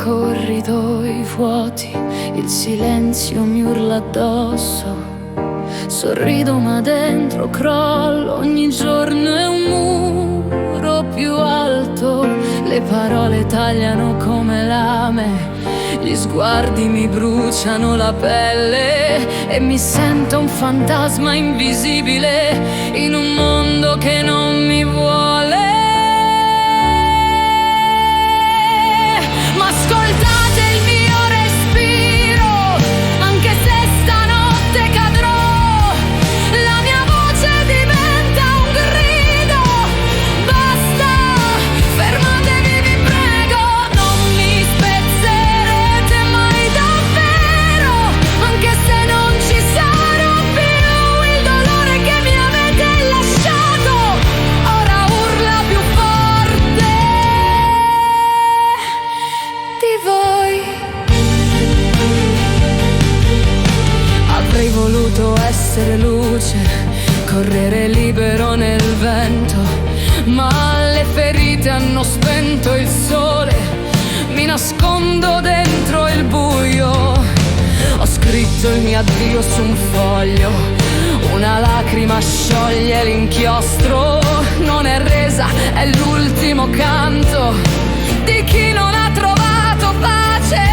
corridoi vuoti, il silenzio mi urla addosso. Sorrido ma dentro crollo, ogni giorno è un muro più alto. Le parole tagliano come lame, gli sguardi mi bruciano la pelle e mi sento un fantasma invisibile in un mondo che non mi vuole. Ma ascoltate il mio respiro, anche se stanotte cadrò, la mia voce diventa un grido. Basta, fermatevi vi prego, non mi spezzerete mai davvero, anche se non ci sarò più. Il dolore che mi avete lasciato ora urla più forte di voi. Avrei voluto essere luce, correre libero nel vento, ma le ferite hanno spento il sole, mi nascondo dentro il buio. Ho scritto il mio addio su un foglio, una lacrima scioglie l'inchiostro. Non è resa, è l'ultimo canto di chi non ha trovato pace.